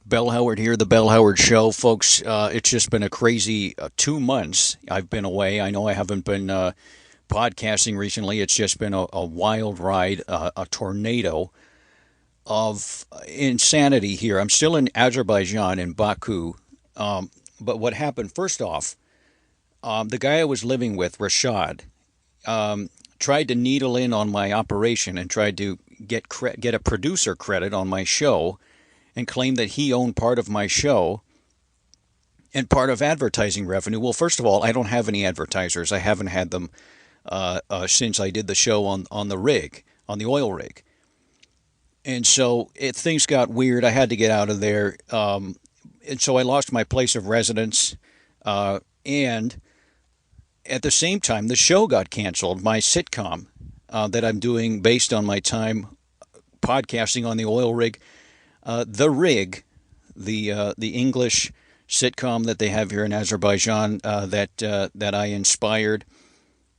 Bell Howard here, the Bell Howard Show, folks. It's just been a crazy 2 months. I've been away. I know I haven't been podcasting recently. It's just been a wild ride, a tornado of insanity here. I'm still in Azerbaijan, in Baku. But what happened, first off, the guy I was living with, Rashad, tried to needle in on my operation and tried to get a producer credit on my show and claimed that he owned part of my show and part of advertising revenue. Well, first of all, I don't have any advertisers. I haven't had them since I did the show on the rig, on the oil rig. And so things got weird. I had to get out of there. And so I lost my place of residence. And at the same time, the show got canceled. My sitcom that I'm doing based on my time podcasting on the oil rig, The Rig, the English sitcom that they have here in Azerbaijan that I inspired,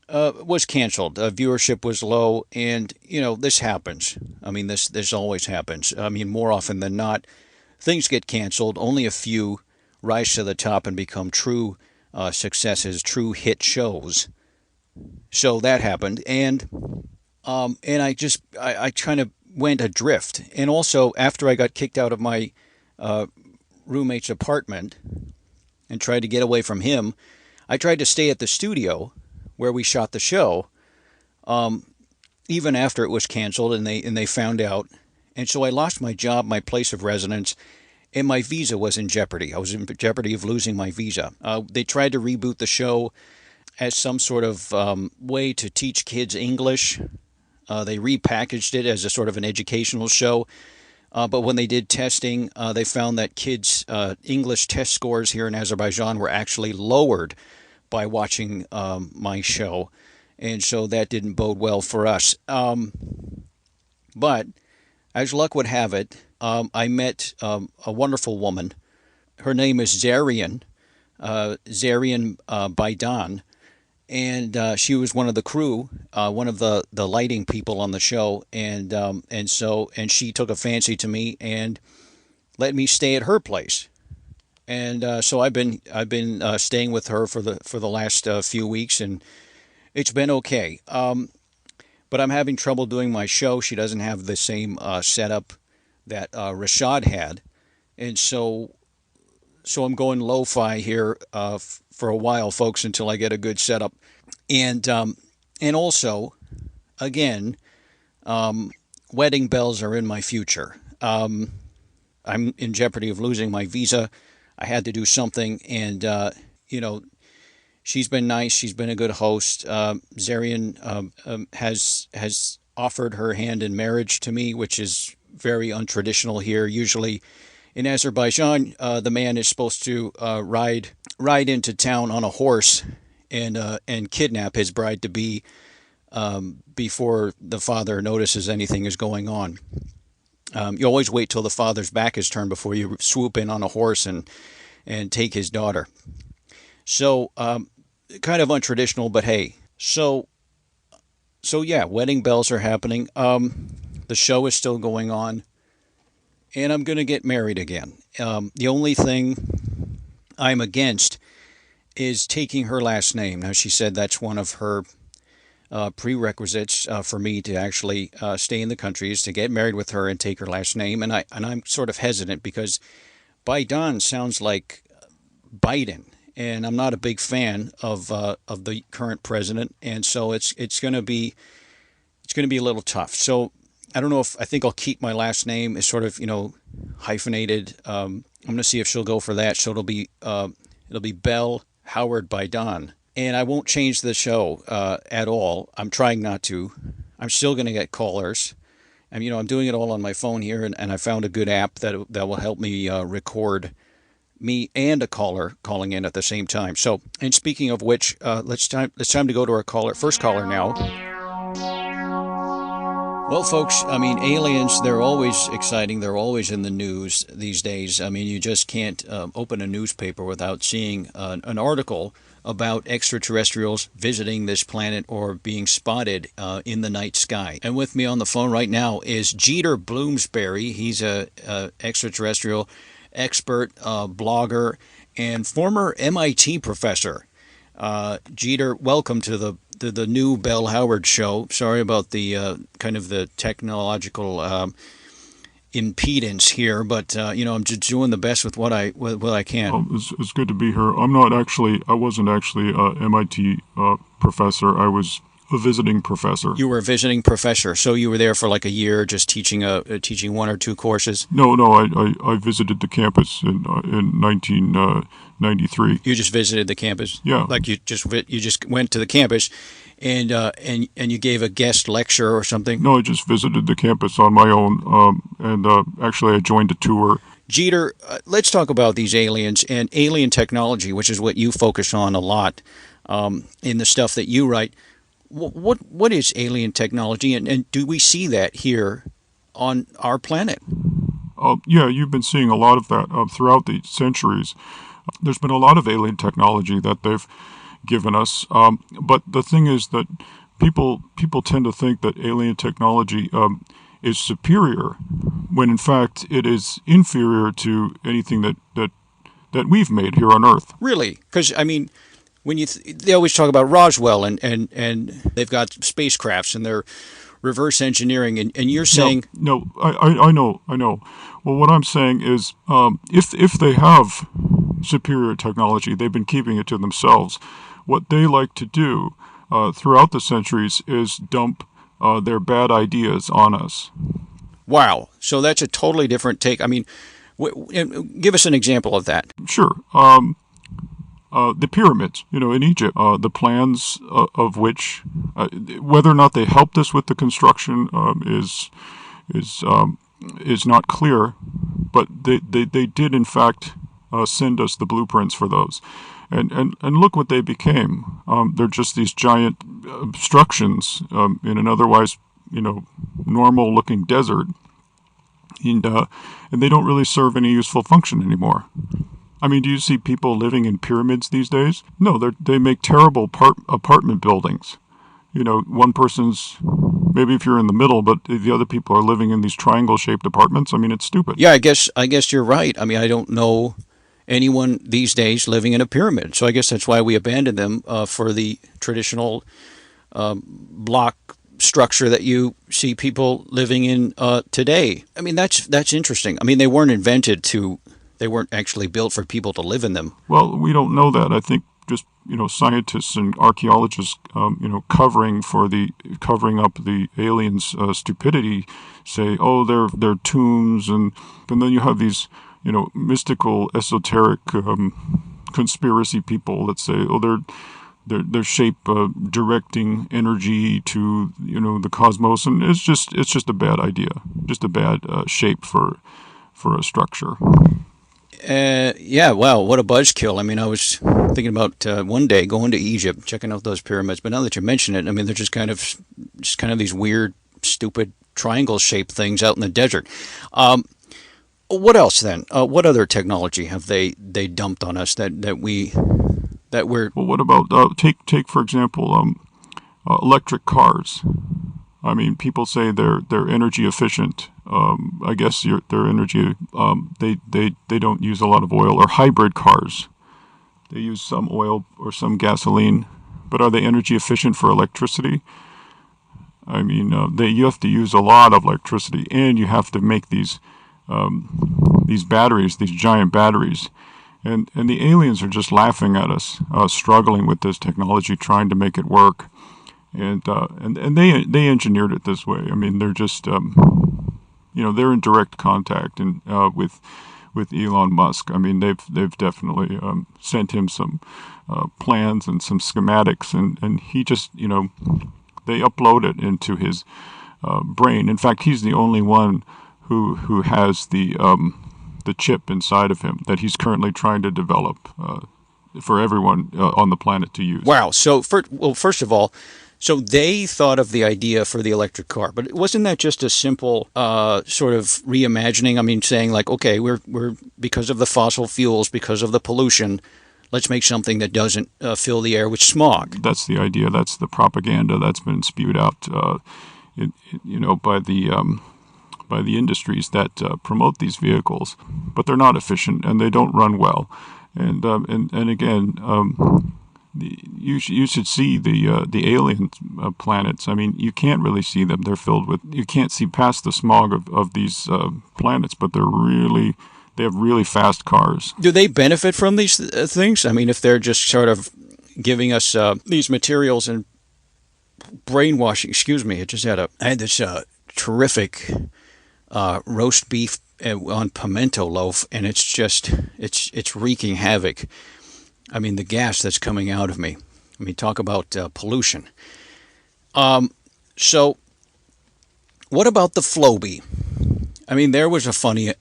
was canceled. Viewership was low, and this happens. I mean, this always happens. I mean, more often than not, things get canceled. Only a few rise to the top and become true successes, true hit shows. So that happened, and I kind of went adrift. And also, after I got kicked out of my roommate's apartment and tried to get away from him, I tried to stay at the studio where we shot the show, even after it was canceled and they found out. And so I lost my job, my place of residence, and my visa was in jeopardy. I was in jeopardy of losing my visa. They tried to reboot the show as some sort of way to teach kids English. They repackaged it as a sort of an educational show. But when they did testing, they found that kids' English test scores here in Azerbaijan were actually lowered by watching my show. And so that didn't bode well for us. But as luck would have it, I met a wonderful woman. Her name is Zarian Baidan. And she was one of the crew, one of the lighting people on the show, and she took a fancy to me and let me stay at her place, and so I've been staying with her for the last few weeks, and it's been okay. But I'm having trouble doing my show. She doesn't have the same setup that Rashad had, and so I'm going lo-fi here for a while, folks, until I get a good setup. And also, again, wedding bells are in my future. I'm in jeopardy of losing my visa. I had to do something, and she's been nice. She's been a good host. Zarian has offered her hand in marriage to me, which is very untraditional here. Usually, in Azerbaijan, the man is supposed to ride into town on a horse and kidnap his bride to be before the father notices anything is going on. You always wait till the father's back is turned before you swoop in on a horse and take his daughter. So kind of untraditional, but hey. So yeah, wedding bells are happening. The show is still going on, and I'm going to get married again. The only thing I'm against is taking her last name. Now, she said that's one of her prerequisites for me to actually stay in the country is to get married with her and take her last name. And I'm sort of hesitant because Biden sounds like Biden, and I'm not a big fan of the current president, and so it's going to be a little tough. So I don't know if I think I'll keep my last name as sort of hyphenated. I'm going to see if she'll go for that. So it'll be Bell Howard Baidan, and I won't change the show at all. I'm trying not to. I'm still going to get callers. And I'm doing it all on my phone here, and I found a good app that will help me record me and a caller calling in at the same time. So, and speaking of which, it's time to go to our first caller now. Well, folks, I mean, aliens, they're always exciting. They're always in the news these days. I mean, you just can't open a newspaper without seeing an article about extraterrestrials visiting this planet or being spotted in the night sky. And with me on the phone right now is Jeter Bloomsbury. He's a extraterrestrial expert, blogger, and former MIT professor. Jeter, welcome to the new Bell Howard show. Sorry about the kind of the technological impedance here, but I'm just doing the best with what I can. It's good to be here. I wasn't actually a MIT professor. I was a visiting professor. You were a visiting professor, so you were there for like a year, just teaching one or two courses. No, I visited the campus in 1993. You just visited the campus. Yeah. Like you just went to the campus, and you gave a guest lecture or something. No, I just visited the campus on my own, and actually I joined a tour. Jeter, let's talk about these aliens and alien technology, which is what you focus on a lot in the stuff that you write. What is alien technology, and do we see that here on our planet? Yeah, you've been seeing a lot of that throughout the centuries. There's been a lot of alien technology that they've given us, but the thing is that people tend to think that alien technology is superior, when in fact it is inferior to anything that we've made here on Earth. Really? Because I mean, when they always talk about Roswell and they've got spacecrafts and they're reverse engineering, and you're saying no, I know. Well, what I'm saying is, if they have superior technology, they've been keeping it to themselves. What they like to do throughout the centuries is dump their bad ideas on us. wow, so that's a totally different take. I mean, give us an example of that. Sure. The pyramids, in Egypt, the plans of which, whether or not they helped us with the construction, is not clear, but they did in fact send us the blueprints for those, and look what they became. They're just these giant obstructions in an otherwise normal looking desert, and they don't really serve any useful function anymore. I mean, do you see people living in pyramids these days? No, they make terrible apartment buildings. One person's, maybe if you're in the middle, but the other people are living in these triangle-shaped apartments. I mean, it's stupid. Yeah, I guess you're right. I mean, I don't know anyone these days living in a pyramid, so I guess that's why we abandoned them for the traditional block structure that you see people living in today. I mean, that's interesting. I mean, they weren't actually built for people to live in them. Well, we don't know that. I think just scientists and archaeologists covering up the aliens' stupidity say, oh, they're tombs, and then you have these mystical, esoteric conspiracy people that say, oh, their shape directing energy to the cosmos, and it's just a bad idea, just a bad shape for a structure. Yeah, wow, what a buzzkill. I mean, I was thinking about one day going to Egypt, checking out those pyramids, but now that you mention it, I mean, they're just kind of these weird, stupid triangle-shaped things out in the desert. What else then? What other technology have they dumped on us that we're? Well, what about take for example, electric cars? I mean, people say they're energy efficient. I guess their energy, they don't use a lot of oil. Or hybrid cars, they use some oil or some gasoline, but are they energy efficient for electricity? I mean, you have to use a lot of electricity, and you have to make these batteries, these giant batteries, and the aliens are just laughing at us, struggling with this technology, trying to make it work. And they engineered it this way. I mean, they're just they're in direct contact and with Elon Musk. I mean, they've definitely sent him some plans and some schematics, and he just they upload it into his brain. In fact, he's the only one who has the chip inside of him that he's currently trying to develop for everyone on the planet to use. Wow. So first of all. So they thought of the idea for the electric car, but wasn't that just a simple sort of reimagining? I mean, saying like, okay, we're because of the fossil fuels, because of the pollution, let's make something that doesn't fill the air with smog. That's the idea. That's the propaganda that's been spewed out, by by the industries that promote these vehicles, but they're not efficient and they don't run well. And again, you should see the alien planets. I mean, you can't really see them. They're filled with, you can't see past the smog of these planets, but they have really fast cars. Do they benefit from these things? I mean, if they're just sort of giving us these materials and brainwashing. Excuse me. I had this terrific roast beef on pimento loaf, and it's wreaking havoc. I mean, the gas that's coming out of me. I mean, talk about pollution. So, what about the Floby? I mean, there was a funny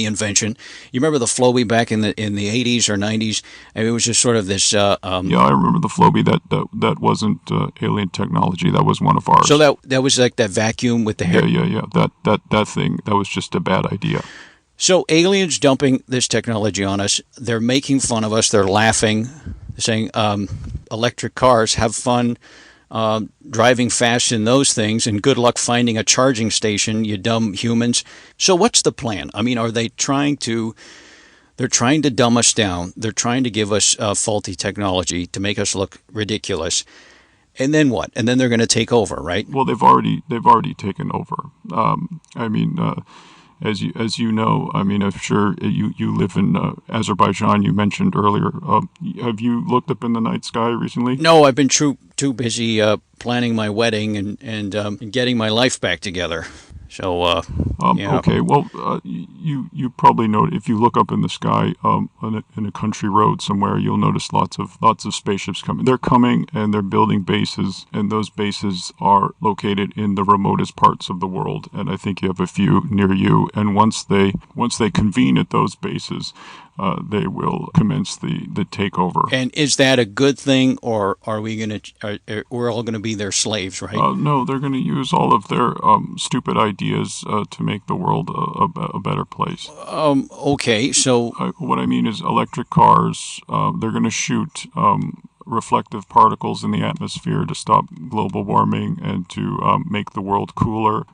invention. You remember the Floby back in the 80s or 90s? I mean, it was just sort of this. Yeah, I remember the Floby. That wasn't alien technology. That was one of ours. So that was like that vacuum with the hair. Yeah. That thing. That was just a bad idea. So aliens dumping this technology on us. They're making fun of us. They're laughing, saying, "Electric cars, have fun." Driving fast in those things, and good luck finding a charging station, you dumb humans. So what's the plan? I mean, are they trying to? They're trying to dumb us down. They're trying to give us faulty technology to make us look ridiculous. And then what? And then they're going to take over, right? Well, they've already taken over. I mean, as you know, I mean, I'm sure you live in Azerbaijan. You mentioned earlier. Have you looked up in the night sky recently? No, I've been too busy planning my wedding and getting my life back together. So, yeah. Okay. Well, you probably know if you look up in the sky in a country road somewhere, you'll notice lots of spaceships coming. They're coming and they're building bases, and those bases are located in the remotest parts of the world. And I think you have a few near you. And once they convene at those bases, they will commence the takeover. And is that a good thing, or are we we're all going to be their slaves, right? No, they're going to use all of their stupid ideas to make the world a better place. Okay, so what I mean is electric cars. They're going to shoot reflective particles in the atmosphere to stop global warming and to make the world cooler.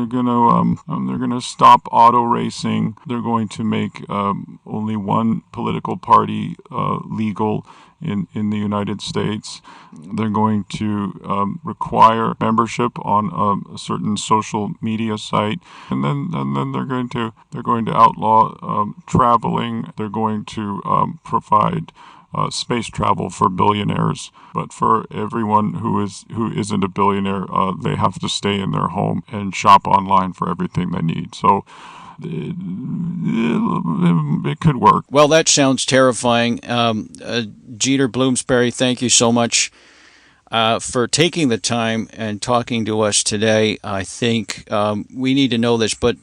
They're gonna stop auto racing. They're going to make only one political party legal in the United States. They're going to require membership on a certain social media site, and then they're going to outlaw traveling. They're going to provide space travel for billionaires, but for everyone who isn't a billionaire, they have to stay in their home and shop online for everything they need. So it could work. Well, that sounds terrifying. Jeter Bloomsbury, thank you so much for taking the time and talking to us today. I think we need to know this, but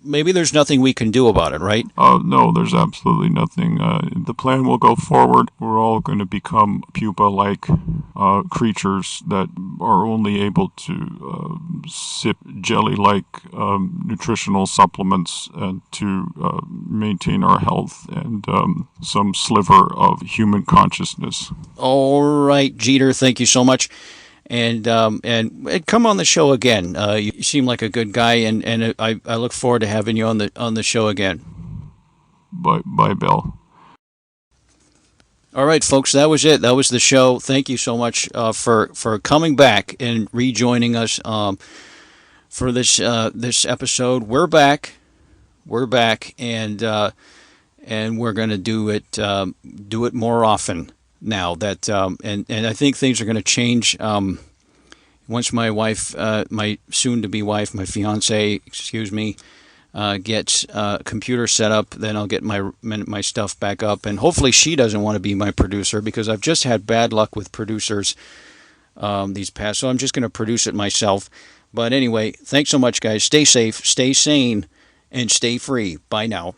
maybe there's nothing we can do about it, right? No, there's absolutely nothing. The plan will go forward. We're all going to become pupa-like creatures that are only able to sip jelly-like nutritional supplements and to maintain our health and some sliver of human consciousness. All right, Jeter, thank you so much. And come on the show again. You seem like a good guy, and I look forward to having you on the show again. Bye, Bill. All right, folks, that was it. That was the show. Thank you so much for coming back and rejoining us for this episode. We're back, and we're going to do it more often. Now that and I think things are going to change once my wife, my soon-to-be wife, my fiance, gets a computer set up. Then I'll get my stuff back up, and hopefully she doesn't want to be my producer because I've just had bad luck with producers these past. So I'm just going to produce it myself. But anyway, thanks so much, guys. Stay safe, stay sane, and stay free. Bye now.